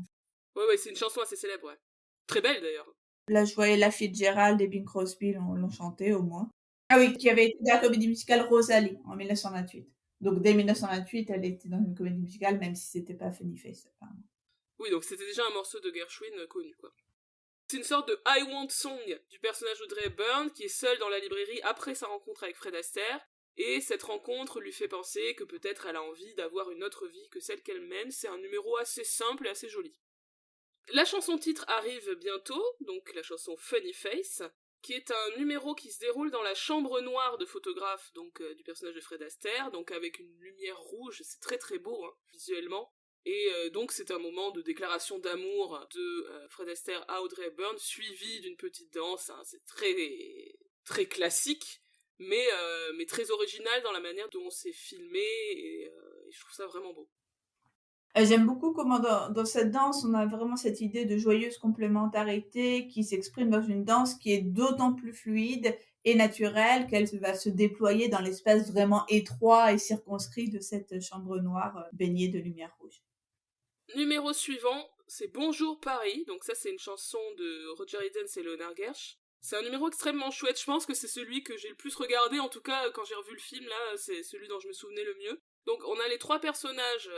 [SPEAKER 2] Ouais, c'est une chanson assez célèbre, ouais. Très belle, d'ailleurs.
[SPEAKER 1] Là, je voyais Ella Fitzgerald et Bing Crosby l'ont chanté, au moins. Ah oui, qui avait été dans la comédie musicale Rosalie, en 1928. Donc, dès 1928, elle était dans une comédie musicale, même si c'était pas Funny Face, apparemment.
[SPEAKER 2] Oui, donc c'était déjà un morceau de Gershwin connu, quoi. C'est une sorte de I Want Song du personnage d'Audrey Hepburn qui est seul dans la librairie après sa rencontre avec Fred Astaire. et cette rencontre lui fait penser que peut-être elle a envie d'avoir une autre vie que celle qu'elle mène. C'est un numéro assez simple et assez joli. La chanson titre arrive bientôt, donc la chanson Funny Face, qui est un numéro qui se déroule dans la chambre noire de photographe donc du personnage de Fred Astaire, donc avec une lumière rouge, c'est très très beau visuellement. Et donc c'est un moment de déclaration d'amour de Fred Astaire à Audrey Hepburn, suivi d'une petite danse, c'est très très classique, mais très original dans la manière dont c'est filmé, et je trouve ça vraiment beau.
[SPEAKER 1] J'aime beaucoup comment dans cette danse, on a vraiment cette idée de joyeuse complémentarité qui s'exprime dans une danse qui est d'autant plus fluide et naturelle qu'elle va se déployer dans l'espace vraiment étroit et circonscrit de cette chambre noire baignée de lumière rouge.
[SPEAKER 2] Numéro suivant, c'est Bonjour Paris, donc ça c'est une chanson de Roger Hiddens et Leonard Gersh. C'est un numéro extrêmement chouette, je pense que c'est celui que j'ai le plus regardé, en tout cas quand j'ai revu le film là, c'est celui dont je me souvenais le mieux. Donc on a les trois personnages,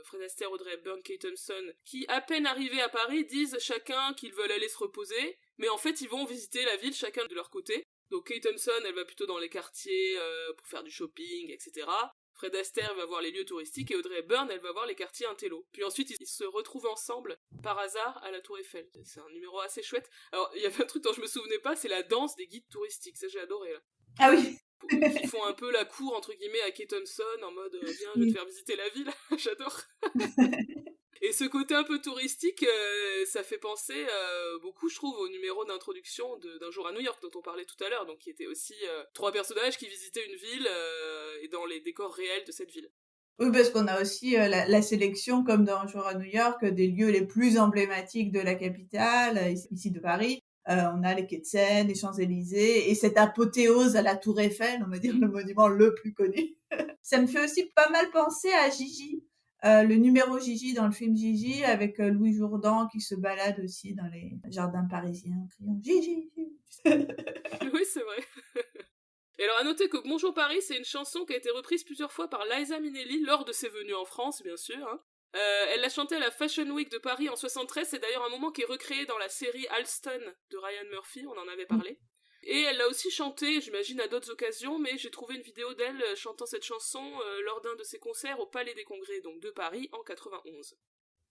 [SPEAKER 2] Fred Astaire, Audrey Hepburn, Kate Thompson, qui à peine arrivés à Paris disent chacun qu'ils veulent aller se reposer, mais en fait ils vont visiter la ville chacun de leur côté. Donc Kate Thompson, elle va plutôt dans les quartiers pour faire du shopping, etc. Fred Astaire va voir les lieux touristiques et Audrey Hepburn, elle va voir les quartiers intello. Puis ensuite, ils se retrouvent ensemble, par hasard, à la Tour Eiffel. C'est un numéro assez chouette. Alors, il y avait un truc dont je me souvenais pas, c'est la danse des guides touristiques. Ça, j'ai adoré, là.
[SPEAKER 1] Ah oui.
[SPEAKER 2] Ils font un peu la cour, entre guillemets, à Kate Thompson, en mode, viens, je vais te faire visiter la ville. J'adore. Et ce côté un peu touristique, ça fait penser beaucoup, je trouve, au numéro d'introduction d'Un jour à New York, dont on parlait tout à l'heure, donc qui était aussi trois personnages qui visitaient une ville et dans les décors réels de cette ville.
[SPEAKER 1] Oui, parce qu'on a aussi la sélection, comme dans Un jour à New York, des lieux les plus emblématiques de la capitale, ici de Paris. On a les quais de Seine, les Champs-Élysées, et cette apothéose à la Tour Eiffel, on va dire le monument le plus connu. Ça me fait aussi pas mal penser à Gigi, le numéro Gigi dans le film Gigi, avec Louis Jourdan qui se balade aussi dans les jardins parisiens, en criant Gigi.
[SPEAKER 2] Oui, c'est vrai. Et alors à noter que Bonjour Paris, c'est une chanson qui a été reprise plusieurs fois par Liza Minnelli lors de ses venues en France, bien sûr. Elle l'a chantée à la Fashion Week de Paris en 73, c'est d'ailleurs un moment qui est recréé dans la série Alston de Ryan Murphy, on en avait parlé. Et elle l'a aussi chantée, j'imagine, à d'autres occasions, mais j'ai trouvé une vidéo d'elle chantant cette chanson lors d'un de ses concerts au Palais des Congrès, donc de Paris, en 91.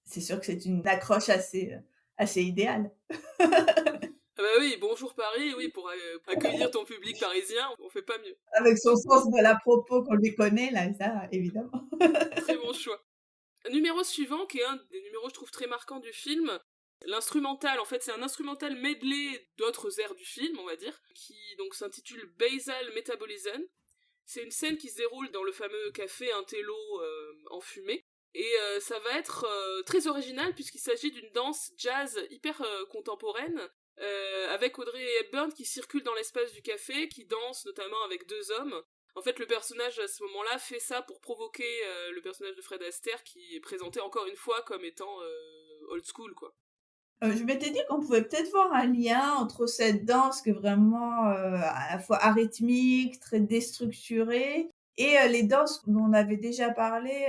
[SPEAKER 1] C'est sûr que c'est une accroche assez idéale.
[SPEAKER 2] Ah bah oui, Bonjour Paris, oui, pour accueillir ton public parisien, on fait pas mieux.
[SPEAKER 1] Avec son sens de la propos qu'on lui connaît, là, ça, évidemment.
[SPEAKER 2] Très bon choix. Numéro suivant, qui est un des numéros, je trouve, très marquants du film. L'instrumental, en fait, c'est un instrumental medley d'autres airs du film, on va dire, qui donc s'intitule Basal Metabolism. C'est une scène qui se déroule dans le fameux café Intello enfumé. Et ça va être très original puisqu'il s'agit d'une danse jazz hyper contemporaine, avec Audrey Hepburn qui circule dans l'espace du café, qui danse notamment avec deux hommes. En fait, le personnage à ce moment-là fait ça pour provoquer le personnage de Fred Astaire, qui est présenté encore une fois comme étant old school, quoi.
[SPEAKER 1] Je m'étais dit qu'on pouvait peut-être voir un lien entre cette danse qui est vraiment à la fois arythmique, très déstructurée, et les danses dont on avait déjà parlé,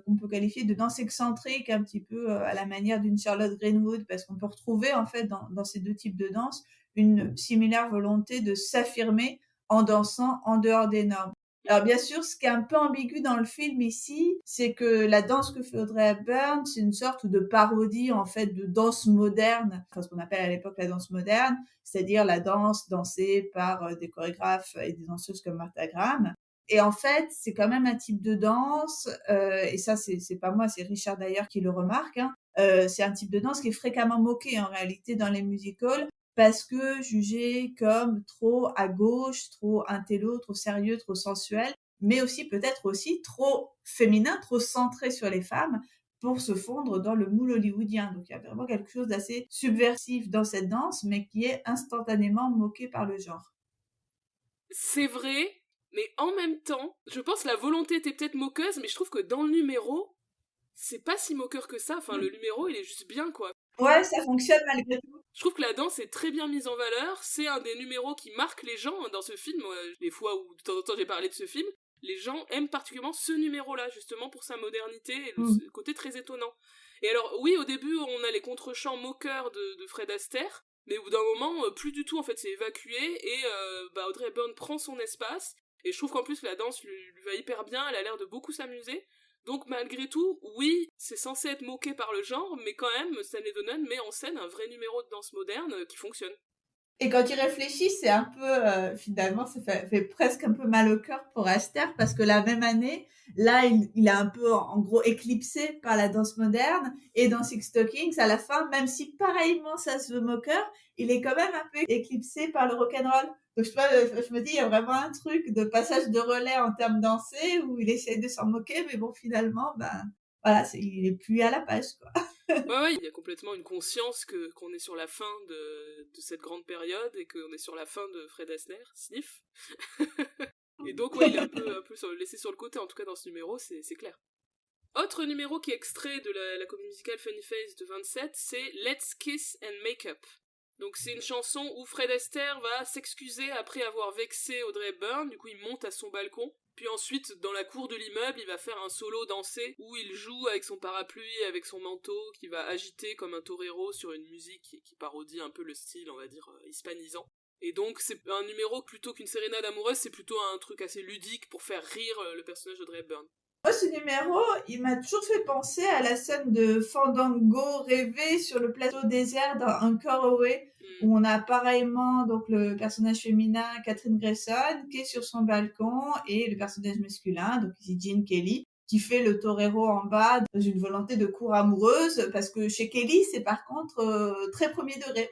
[SPEAKER 1] qu'on peut qualifier de danse excentrique, un petit peu à la manière d'une Charlotte Greenwood, parce qu'on peut retrouver en fait dans ces deux types de danse une similaire volonté de s'affirmer en dansant en dehors des normes. Alors bien sûr, ce qui est un peu ambigu dans le film ici, c'est que la danse que fait Audrey Hepburn, c'est une sorte de parodie en fait de danse moderne, enfin ce qu'on appelle à l'époque la danse moderne, c'est-à-dire la danse dansée par des chorégraphes et des danseuses comme Martha Graham. Et en fait, c'est quand même un type de danse, et ça c'est pas moi, c'est Richard Dyer qui le remarque, c'est un type de danse qui est fréquemment moqué en réalité dans les musicals, parce que jugé comme trop à gauche, trop intello, trop sérieux, trop sensuel, mais aussi peut-être aussi trop féminin, trop centré sur les femmes pour se fondre dans le moule hollywoodien. Donc il y a vraiment quelque chose d'assez subversif dans cette danse, mais qui est instantanément moqué par le genre.
[SPEAKER 2] C'est vrai, mais en même temps, je pense que la volonté était peut-être moqueuse, mais je trouve que dans le numéro, c'est pas si moqueur que ça. Enfin, le numéro, il est juste bien, quoi.
[SPEAKER 1] Ouais, ça fonctionne malgré tout.
[SPEAKER 2] Je trouve que la danse est très bien mise en valeur. C'est un des numéros qui marque les gens dans ce film. Les fois où de temps en temps j'ai parlé de ce film, les gens aiment particulièrement ce numéro-là, justement pour sa modernité et le côté très étonnant. Et alors, oui, au début, on a les contre-chants moqueurs de Fred Astaire, mais au bout d'un moment, plus du tout, en fait, c'est évacué, et Audrey Hepburn prend son espace, Et je trouve qu'en plus la danse lui va hyper bien, elle a l'air de beaucoup s'amuser. Donc malgré tout, oui, c'est censé être moqué par le genre, mais quand même, Stanley Donen met en scène un vrai numéro de danse moderne qui fonctionne.
[SPEAKER 1] Et quand il réfléchit, c'est un peu, finalement, ça fait presque un peu mal au cœur pour Astaire, parce que la même année, là, il est un peu, en gros, éclipsé par la danse moderne. Et dans Six Stockings, à la fin, même si pareillement ça se veut moqueur, il est quand même un peu éclipsé par le rock'n'roll. Donc, je me dis, il y a vraiment un truc de passage de relais en termes dansés où il essaie de s'en moquer, mais bon, finalement, ben, voilà, il est plus à la page, quoi.
[SPEAKER 2] Ouais, il y a complètement une conscience qu'on est sur la fin de cette grande période et qu'on est sur la fin de Fred Astaire, sniff. Et donc, ouais, il est un peu laissé sur le côté, en tout cas dans ce numéro, c'est clair. Autre numéro qui est extrait de la comédie musicale Funny Face de 27, c'est Let's Kiss and Make Up. Donc c'est une chanson où Fred Astaire va s'excuser après avoir vexé Audrey Hepburn, du coup il monte à son balcon, puis ensuite dans la cour de l'immeuble il va faire un solo dansé où il joue avec son parapluie, avec son manteau, qui va agiter comme un torero sur une musique qui parodie un peu le style, on va dire, hispanisant. Et donc c'est un numéro plutôt qu'une sérénade amoureuse, c'est plutôt un truc assez ludique pour faire rire le personnage d'Audrey Hepburn.
[SPEAKER 1] Moi, ce numéro, il m'a toujours fait penser à la scène de Fandango rêvé sur le plateau désert dans Encore Away, où on a pareillement donc le personnage féminin Catherine Grayson qui est sur son balcon et le personnage masculin, donc ici Gene Kelly, qui fait le torero en bas dans une volonté de cour amoureuse, parce que chez Kelly, c'est par contre très premier degré.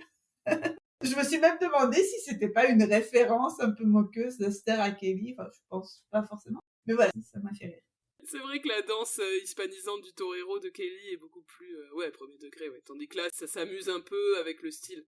[SPEAKER 1] Je me suis même demandé si c'était pas une référence un peu moqueuse d'Astaire à Kelly. Enfin, je pense pas forcément. Mais voilà, ça m'a fait rire.
[SPEAKER 2] C'est vrai que la danse hispanisante du torero de Kelly est beaucoup plus, premier degré, ouais. Tandis que là, ça s'amuse un peu avec le style.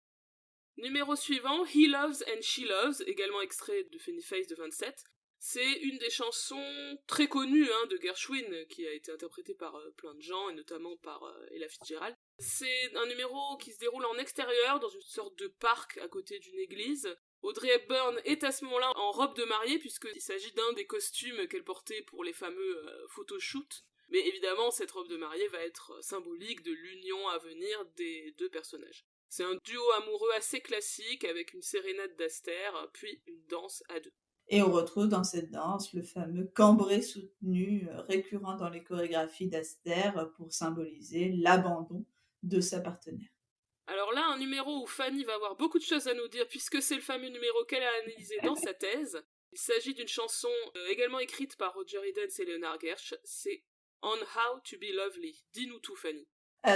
[SPEAKER 2] Numéro suivant, He Loves and She Loves, également extrait de Funny Face de 27. C'est une des chansons très connues de Gershwin, qui a été interprétée par plein de gens, et notamment par Ella Fitzgerald. C'est un numéro qui se déroule en extérieur, dans une sorte de parc à côté d'une église. Audrey Hepburn est à ce moment-là en robe de mariée, puisqu'il s'agit d'un des costumes qu'elle portait pour les fameux photoshoots. Mais évidemment, cette robe de mariée va être symbolique de l'union à venir des deux personnages. C'est un duo amoureux assez classique, avec une sérénade d'Astaire, puis une danse à deux.
[SPEAKER 1] Et on retrouve dans cette danse le fameux cambré soutenu récurrent dans les chorégraphies d'Astaire pour symboliser l'abandon de sa partenaire.
[SPEAKER 2] Alors là, un numéro où Fanny va avoir beaucoup de choses à nous dire, puisque c'est le fameux numéro qu'elle a analysé dans sa thèse. Il s'agit d'une chanson également écrite par Roger Edens et Leonard Gersh, c'est On How to Be Lovely. Dis-nous tout, Fanny.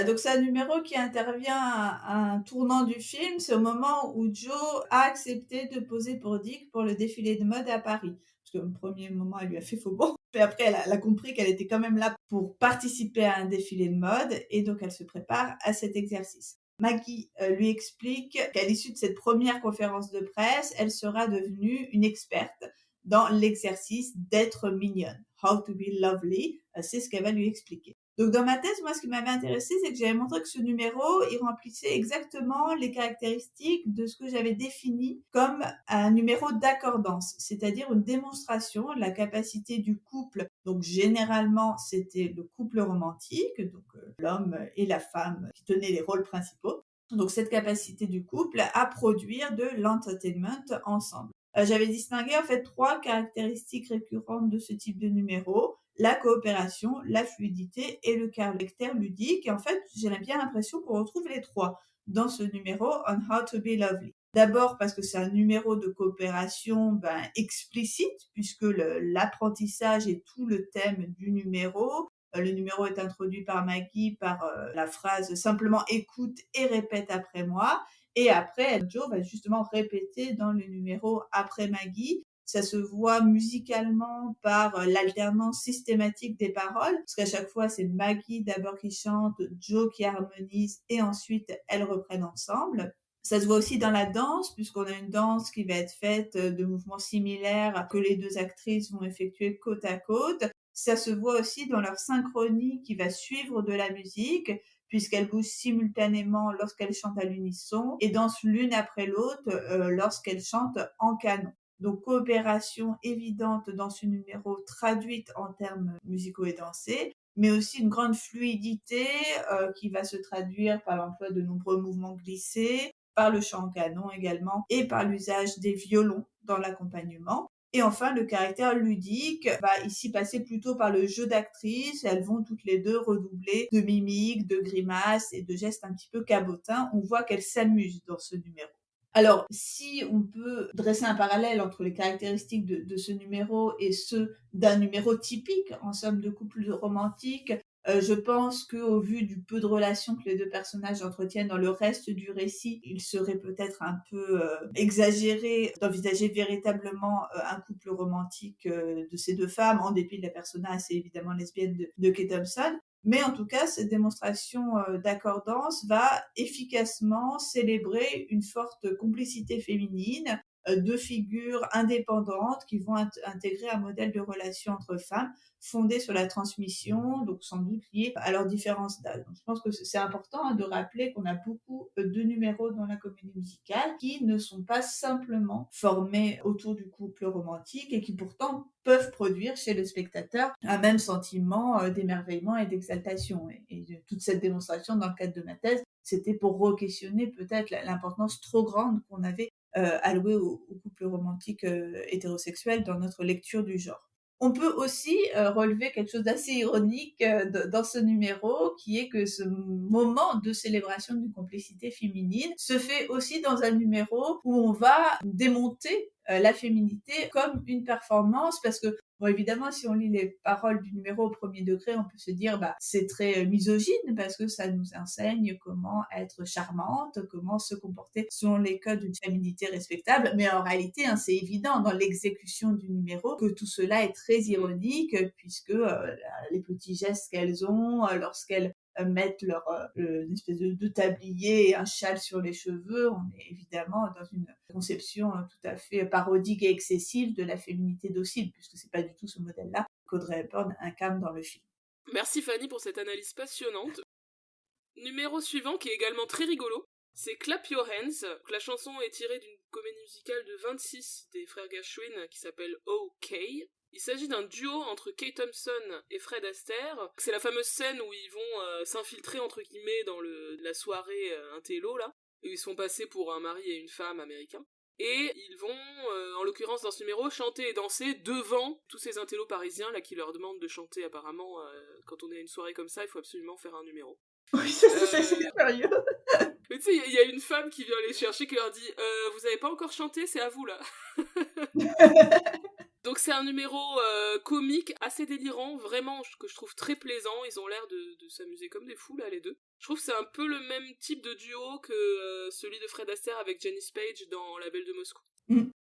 [SPEAKER 1] Donc c'est un numéro qui intervient à un tournant du film, c'est au moment où Joe a accepté de poser pour Dick pour le défilé de mode à Paris. Parce qu'au premier moment, elle lui a fait faux bon. Puis après, elle a compris qu'elle était quand même là pour participer à un défilé de mode, et donc elle se prépare à cet exercice. Maggie lui explique qu'à l'issue de cette première conférence de presse, elle sera devenue une experte dans l'exercice d'être mignonne. How to be lovely, c'est ce qu'elle va lui expliquer. Donc dans ma thèse, moi, ce qui m'avait intéressé, c'est que j'avais montré que ce numéro, il remplissait exactement les caractéristiques de ce que j'avais défini comme un numéro d'accordance, c'est-à-dire une démonstration de la capacité du couple. Donc généralement, c'était le couple romantique, donc l'homme et la femme qui tenaient les rôles principaux. Donc cette capacité du couple à produire de l'entertainment ensemble. J'avais distingué en fait 3 caractéristiques récurrentes de ce type de numéro: la coopération, la fluidité et le caractère ludique. Et en fait, j'ai bien l'impression qu'on retrouve les 3 dans ce numéro On How to Be Lovely. D'abord parce que c'est un numéro de coopération explicite, puisque l'apprentissage est tout le thème du numéro. Le numéro est introduit par Maggie par la phrase « simplement écoute et répète après moi ». Et après, Joe va justement répéter dans le numéro après Maggie. Ça se voit musicalement par l'alternance systématique des paroles, parce qu'à chaque fois, c'est Maggie d'abord qui chante, Joe qui harmonise, et ensuite, elles reprennent ensemble. Ça se voit aussi dans la danse, puisqu'on a une danse qui va être faite de mouvements similaires que les 2 actrices vont effectuer côte à côte. Ça se voit aussi dans leur synchronie qui va suivre de la musique, puisqu'elles bougent simultanément lorsqu'elles chantent à l'unisson et dansent l'une après l'autre lorsqu'elles chantent en canon. Donc coopération évidente dans ce numéro traduite en termes musicaux et dansés, mais aussi une grande fluidité qui va se traduire par l'emploi de nombreux mouvements glissés, par le chant en canon également et par l'usage des violons dans l'accompagnement. Et enfin, le caractère ludique va ici passer plutôt par le jeu d'actrices. Elles vont toutes les deux redoubler de mimiques, de grimaces et de gestes un petit peu cabotins. On voit qu'elles s'amusent dans ce numéro. Alors, si on peut dresser un parallèle entre les caractéristiques de ce numéro et ceux d'un numéro typique, en somme, de couple romantique, je pense qu'au vu du peu de relations que les deux personnages entretiennent dans le reste du récit, il serait peut-être un peu exagéré d'envisager véritablement un couple romantique de ces deux femmes, en dépit de la persona assez évidemment lesbienne de Kate Thompson. Mais en tout cas, cette démonstration d'accordance va efficacement célébrer une forte complicité féminine, deux figures indépendantes qui vont intégrer un modèle de relation entre femmes fondé sur la transmission, donc sans doute lié à leurs différences d'âge. Donc je pense que c'est important de rappeler qu'on a beaucoup de numéros dans la comédie musicale qui ne sont pas simplement formés autour du couple romantique et qui pourtant peuvent produire chez le spectateur un même sentiment d'émerveillement et d'exaltation. Et toute cette démonstration dans le cadre de ma thèse, c'était pour re-questionner peut-être l'importance trop grande qu'on avait allouée au couple romantique hétérosexuel dans notre lecture du genre. On peut aussi relever quelque chose d'assez ironique dans ce numéro, qui est que ce moment de célébration d'une complicité féminine se fait aussi dans un numéro où on va démonter la féminité comme une performance, parce que bon, évidemment, si on lit les paroles du numéro au premier degré, on peut se dire c'est très misogyne parce que ça nous enseigne comment être charmante, comment se comporter selon les codes d'une féminité respectable. Mais en réalité, c'est évident dans l'exécution du numéro que tout cela est très ironique puisque les petits gestes qu'elles ont lorsqu'elles mettent leur une espèce de tablier et un châle sur les cheveux, on est évidemment dans une conception tout à fait parodique et excessive de la féminité docile, puisque c'est pas du tout ce modèle-là qu'Audrey Hepburn incarne dans le film.
[SPEAKER 2] Merci Fanny pour cette analyse passionnante. Numéro suivant qui est également très rigolo, c'est Clap Your Hands. La chanson est tirée d'une comédie musicale de 26 des frères Gershwin qui s'appelle OK. Il s'agit d'un duo entre Kate Thompson et Fred Astaire. C'est la fameuse scène où ils vont s'infiltrer entre guillemets dans la soirée intello là, où ils sont passés pour un mari et une femme américains. Et ils vont, en l'occurrence dans ce numéro, chanter et danser devant tous ces intellos parisiens là qui leur demandent de chanter apparemment. Quand on est à une soirée comme ça, il faut absolument faire un numéro.
[SPEAKER 1] Oui, c'est curieux.
[SPEAKER 2] Mais tu sais, il y a une femme qui vient les chercher qui leur dit vous avez pas encore chanté, c'est à vous là. Donc c'est un numéro comique assez délirant, vraiment que je trouve très plaisant. Ils ont l'air de s'amuser comme des fous là les deux. Je trouve que c'est un peu le même type de duo que celui de Fred Astaire avec Janice Page dans La Belle de Moscou.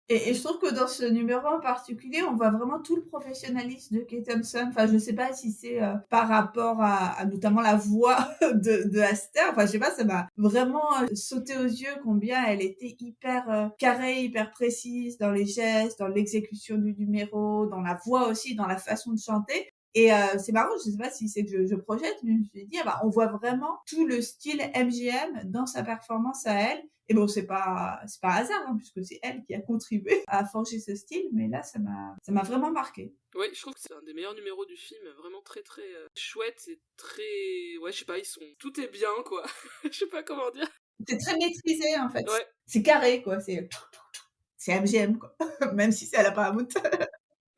[SPEAKER 1] Et je trouve que dans ce numéro en particulier, on voit vraiment tout le professionnalisme de Kate Thompson. Enfin, je sais pas si c'est par rapport à notamment la voix de Astaire. Enfin, je sais pas, ça m'a vraiment sauté aux yeux combien elle était hyper carrée, hyper précise dans les gestes, dans l'exécution du numéro, dans la voix aussi, dans la façon de chanter. Et c'est marrant, je sais pas si c'est que je projette, mais je me suis dit, on voit vraiment tout le style MGM dans sa performance à elle. Et bon, c'est pas hasard, puisque c'est elle qui a contribué à forger ce style, mais là, ça m'a vraiment marqué.
[SPEAKER 2] Ouais, je trouve que c'est un des meilleurs numéros du film, vraiment très très chouette et très... Ouais, je sais pas, tout est bien, quoi. Je sais pas comment dire.
[SPEAKER 1] C'est très maîtrisé, en fait.
[SPEAKER 2] Ouais.
[SPEAKER 1] C'est carré, quoi. C'est MGM, quoi. Même si c'est à la Paramount.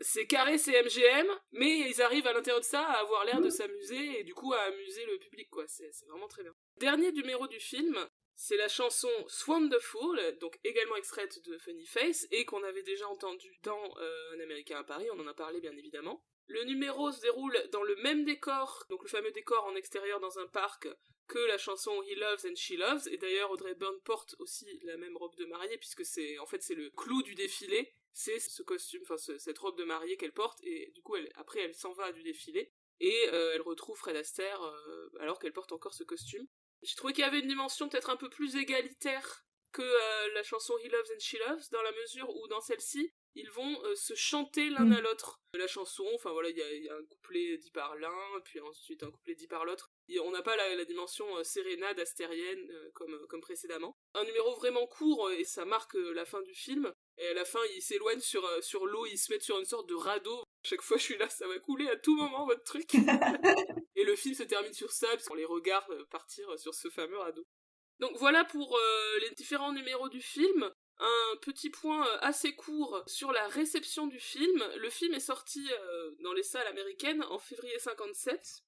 [SPEAKER 2] C'est carré, c'est MGM, mais ils arrivent à l'intérieur de ça à avoir l'air de s'amuser et du coup à amuser le public, quoi. C'est vraiment très bien. Dernier numéro du film, c'est la chanson Swonderful, donc également extraite de Funny Face, et qu'on avait déjà entendu dans Un Américain à Paris, on en a parlé bien évidemment. Le numéro se déroule dans le même décor, donc le fameux décor en extérieur dans un parc, que la chanson He Loves and She Loves, et d'ailleurs Audrey Hepburn porte aussi la même robe de mariée, puisque c'est le clou du défilé, c'est ce costume, cette robe de mariée qu'elle porte, et du coup après elle s'en va du défilé, et elle retrouve Fred Astaire alors qu'elle porte encore ce costume. J'ai trouvé qu'il y avait une dimension peut-être un peu plus égalitaire que la chanson He Loves and She Loves, dans la mesure où dans celle-ci, ils vont se chanter l'un à l'autre. La chanson, enfin voilà, il y a un couplet dit par l'un, puis ensuite un couplet dit par l'autre. Et on n'a pas la dimension sérénade astérienne comme précédemment. Un numéro vraiment court, et ça marque la fin du film. Et à la fin, ils s'éloignent sur l'eau, ils se mettent sur une sorte de radeau. À chaque fois, je suis là, ça va couler à tout moment, votre truc. Et le film se termine sur ça, puis on les regarde partir sur ce fameux radeau. Donc voilà pour les différents numéros du film. Un petit point assez court sur la réception du film. Le film est sorti dans les salles américaines en février 57.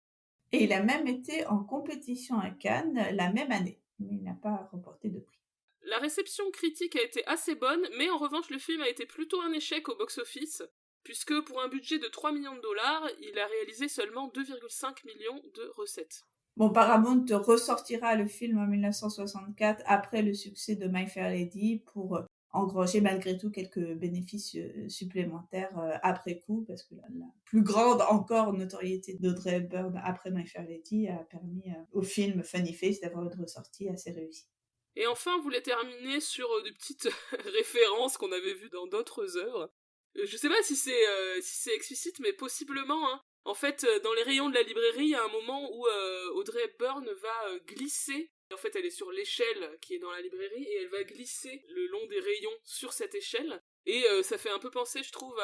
[SPEAKER 1] Et il a même été en compétition à Cannes la même année, mais il n'a pas remporté de prix.
[SPEAKER 2] La réception critique a été assez bonne, mais en revanche le film a été plutôt un échec au box-office, puisque pour un budget de 3 millions de dollars, il a réalisé seulement 2,5 millions de recettes.
[SPEAKER 1] Bon, Paramount ressortira le film en 1964 après le succès de My Fair Lady pour engranger malgré tout quelques bénéfices supplémentaires après coup, parce que la plus grande encore notoriété d'Audrey Hepburn après My Fair Lady a permis au film Funny Face d'avoir une ressortie assez réussie.
[SPEAKER 2] Et enfin, on voulait terminer sur des petites références qu'on avait vues dans d'autres œuvres. Je sais pas si c'est explicite, mais possiblement, hein. En fait, dans les rayons de la librairie, il y a un moment où Audrey Hepburn va glisser. En fait, elle est sur l'échelle qui est dans la librairie et elle va glisser le long des rayons sur cette échelle. Et ça fait un peu penser, je trouve,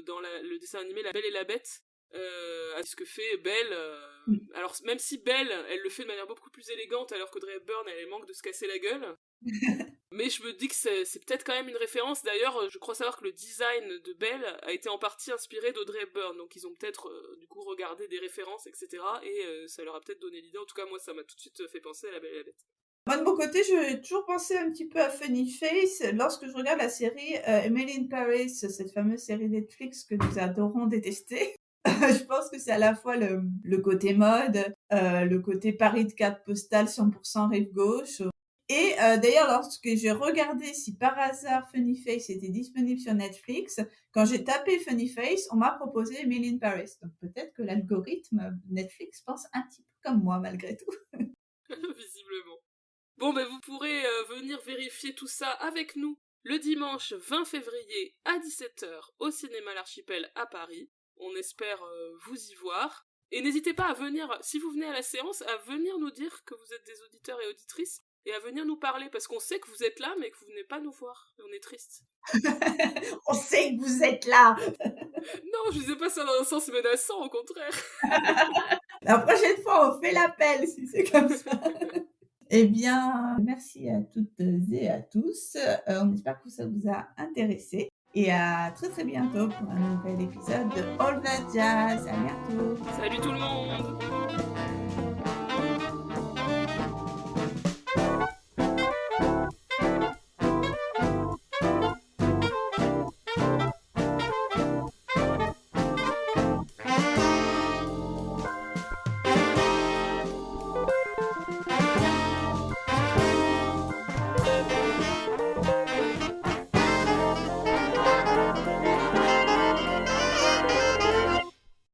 [SPEAKER 2] dans le dessin animé La Belle et la Bête, à ce que fait Belle. Alors, même si Belle, elle le fait de manière beaucoup plus élégante, alors qu'Audrey Hepburn, elle manque de se casser la gueule. Mais je me dis que c'est peut-être quand même une référence. D'ailleurs, je crois savoir que le design de Belle a été en partie inspiré d'Audrey Hepburn. Donc ils ont peut-être du coup regardé des références, etc. Et ça leur a peut-être donné l'idée. En tout cas, moi, ça m'a tout de suite fait penser à La Belle et la Bête.
[SPEAKER 1] Moi, de mon côté, j'ai toujours pensé un petit peu à Funny Face lorsque je regarde la série Emily in Paris, cette fameuse série Netflix que nous adorons détester. Je pense que c'est à la fois le côté mode, le côté Paris de carte postale 100% rive gauche. Et d'ailleurs, lorsque j'ai regardé si par hasard Funny Face était disponible sur Netflix, quand j'ai tapé Funny Face, on m'a proposé Emily in Paris. Donc peut-être que l'algorithme Netflix pense un petit peu comme moi malgré tout.
[SPEAKER 2] Visiblement. Bon, ben vous pourrez venir vérifier tout ça avec nous le dimanche 20 février à 17h au cinéma L'Archipel à Paris. On espère vous y voir. Et n'hésitez pas à venir, si vous venez à la séance, à venir nous dire que vous êtes des auditeurs et auditrices et à venir nous parler, parce qu'on sait que vous êtes là, mais que vous venez pas nous voir. Et on est triste.
[SPEAKER 1] On sait que vous êtes là.
[SPEAKER 2] Non, je disais pas ça dans un sens menaçant, au contraire.
[SPEAKER 1] La prochaine fois, on fait l'appel, si c'est comme ça. Eh bien, merci à toutes et à tous. On espère que ça vous a intéressé. Et à très très bientôt pour un nouvel épisode de All That Jazz. À bientôt.
[SPEAKER 2] Salut tout le monde.